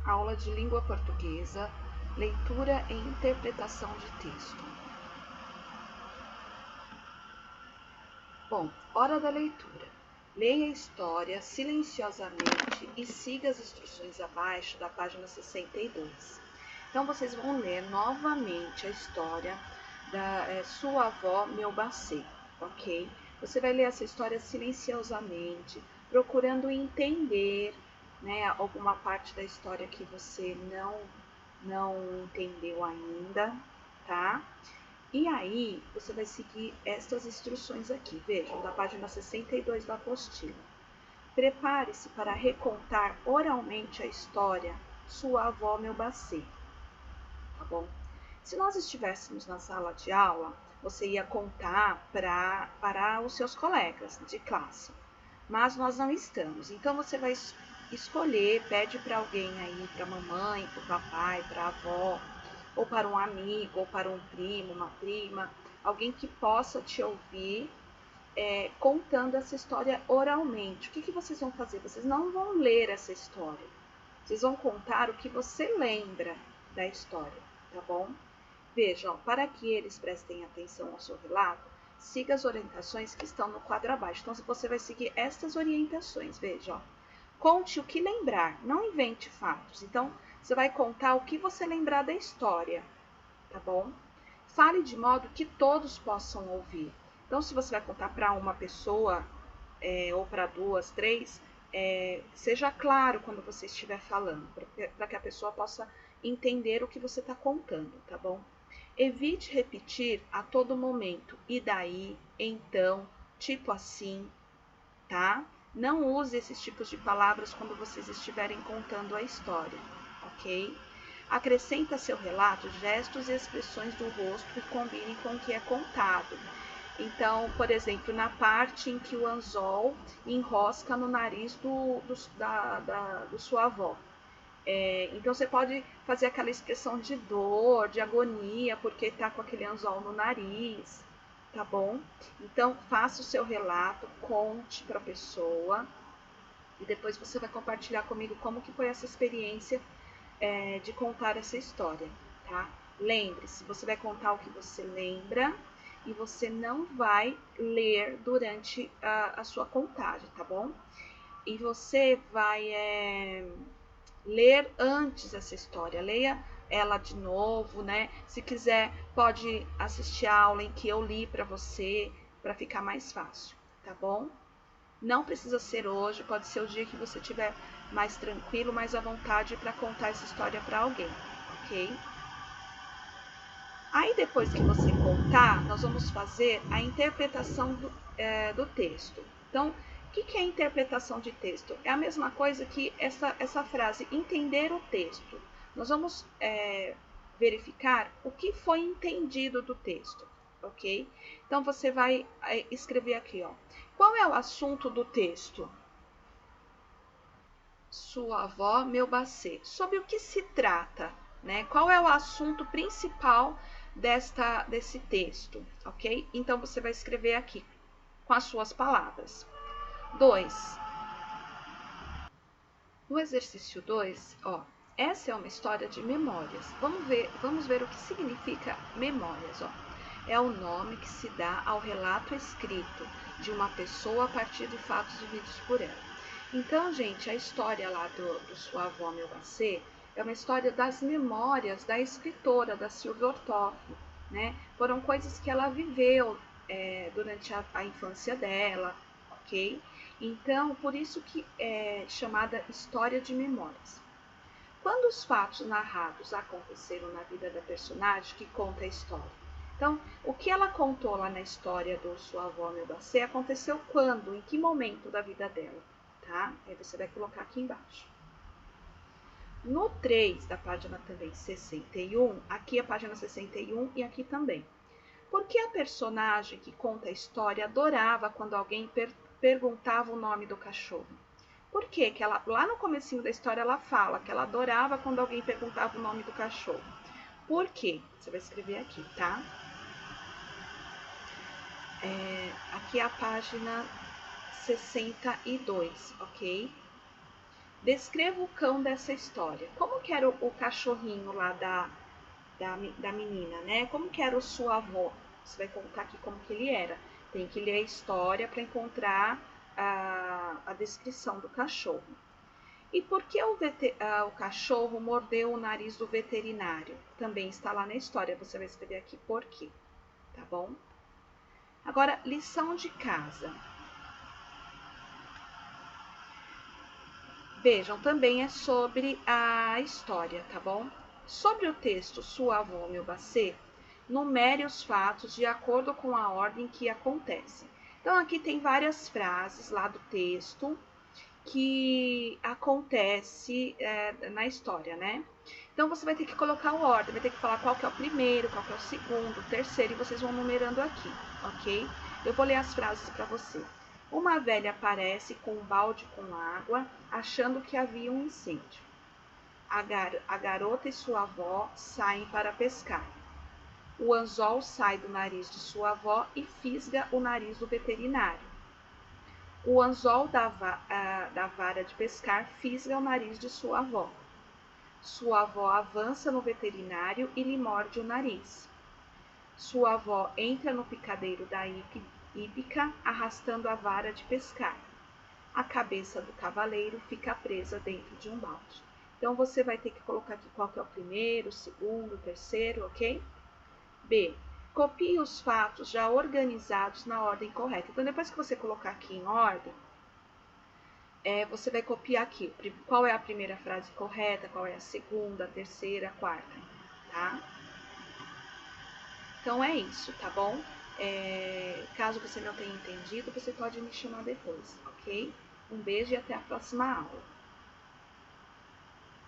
Aula de língua portuguesa, leitura e interpretação de texto. Bom, hora da leitura. Leia a história silenciosamente e siga as instruções abaixo da página 62. Então, vocês vão ler novamente a história da Sua Avó Melbacê, ok? Você vai ler essa história silenciosamente, procurando entender, né, alguma parte da história que você não entendeu ainda, tá? E aí, você vai seguir estas instruções aqui, vejam, da página 62 da apostila. Prepare-se para recontar oralmente a história Sua Avó Melbacê, tá bom? Se nós estivéssemos na sala de aula, você ia contar para os seus colegas de classe, mas nós não estamos. Então, você vai escolher, pede para alguém aí, para a mamãe, para o papai, para a avó, ou para um amigo, ou para um primo, uma prima, alguém que possa te ouvir contando essa história oralmente. O que vocês vão fazer? Vocês não vão ler essa história. Vocês vão contar o que você lembra da história, tá bom? Vejam, para que eles prestem atenção ao seu relato, siga as orientações que estão no quadro abaixo. Então, você vai seguir estas orientações, veja, ó. Conte o que lembrar, não invente fatos. Então, você vai contar o que você lembrar da história, tá bom? Fale de modo que todos possam ouvir. Então, se você vai contar para uma pessoa, ou para duas, três, seja claro quando você estiver falando, para que a pessoa possa entender o que você está contando, tá bom? Evite repetir a todo momento, e daí, então, tipo assim, tá? Não use esses tipos de palavras quando vocês estiverem contando a história, ok? Acrescenta a seu relato gestos e expressões do rosto que combinem com o que é contado. Então, por exemplo, na parte em que o anzol enrosca no nariz do sua avó. Então, você pode fazer aquela expressão de dor, de agonia, porque está com aquele anzol no nariz, tá bom? Então, faça o seu relato, conte para a pessoa, e depois você vai compartilhar comigo como que foi essa experiência de contar essa história, tá? Lembre-se, você vai contar o que você lembra e você não vai ler durante a sua contagem, tá bom? E você vai ler antes essa história, leia ela de novo, né? Se quiser, pode assistir a aula em que eu li para você, para ficar mais fácil, tá bom? Não precisa ser hoje, pode ser o dia que você estiver mais tranquilo, mais à vontade para contar essa história para alguém, ok? Aí depois que você contar, nós vamos fazer a interpretação do texto. Então, o que é interpretação de texto? É a mesma coisa que essa frase, entender o texto. Nós vamos verificar o que foi entendido do texto, ok? Então, você vai escrever aqui, ó. Qual é o assunto do texto? Sua avó Melbacê. Sobre o que se trata, né? Qual é o assunto principal desse texto, ok? Então, você vai escrever aqui com as suas palavras. 2. No exercício 2, ó, essa é uma história de memórias. Vamos ver o que significa memórias, ó. É o nome que se dá ao relato escrito de uma pessoa a partir de fatos vividos por ela. Então, gente, a história lá do Sua Avó Melbacê é uma história das memórias da escritora, da Silvia Ortoff, né? Foram coisas que ela viveu durante a infância dela, ok? Então, por isso que é chamada história de memórias. Quando os fatos narrados aconteceram na vida da personagem que conta a história? Então, o que ela contou lá na história do Sua Avó Melbacê aconteceu quando? Em que momento da vida dela? Tá? Aí você vai colocar aqui embaixo. No 3 da página também 61, aqui a página 61 e aqui também. Por que a personagem que conta a história adorava quando alguém perguntava o nome do cachorro? Por que ela, lá no comecinho da história, ela fala que ela adorava quando alguém perguntava o nome do cachorro? Por quê? Você vai escrever aqui, tá? Aqui é a página 62, ok? Descreva o cão dessa história. Como que era o cachorrinho lá da menina, né? Como que era sua avó? Você vai contar aqui como que ele era. Tem que ler a história para encontrar a descrição do cachorro. E por que o cachorro mordeu o nariz do veterinário? Também está lá na história, você vai escrever aqui por quê, tá bom? Agora, lição de casa. Vejam, também é sobre a história, tá bom? Sobre o texto Sua avó, meu bacê, numere os fatos de acordo com a ordem que acontece. Então, aqui tem várias frases lá do texto que acontece na história, né? Então, você vai ter que colocar a ordem, vai ter que falar qual que é o primeiro, qual que é o segundo, o terceiro, e vocês vão numerando aqui, ok? Eu vou ler as frases para você. Uma velha aparece com um balde com água, achando que havia um incêndio. A garota e sua avó saem para pescar. O anzol sai do nariz de sua avó e fisga o nariz do veterinário. O anzol da vara de pescar fisga o nariz de sua avó. Sua avó avança no veterinário e lhe morde o nariz. Sua avó entra no picadeiro da hípica, arrastando a vara de pescar. A cabeça do cavaleiro fica presa dentro de um balde. Então, você vai ter que colocar aqui qual que é o primeiro, o segundo, o terceiro, ok? B. Copie os fatos já organizados na ordem correta. Então, depois que você colocar aqui em ordem, você vai copiar aqui qual é a primeira frase correta, qual é a segunda, a terceira, a quarta, tá? Então, é isso, tá bom? Caso você não tenha entendido, você pode me chamar depois, ok? Um beijo e até a próxima aula.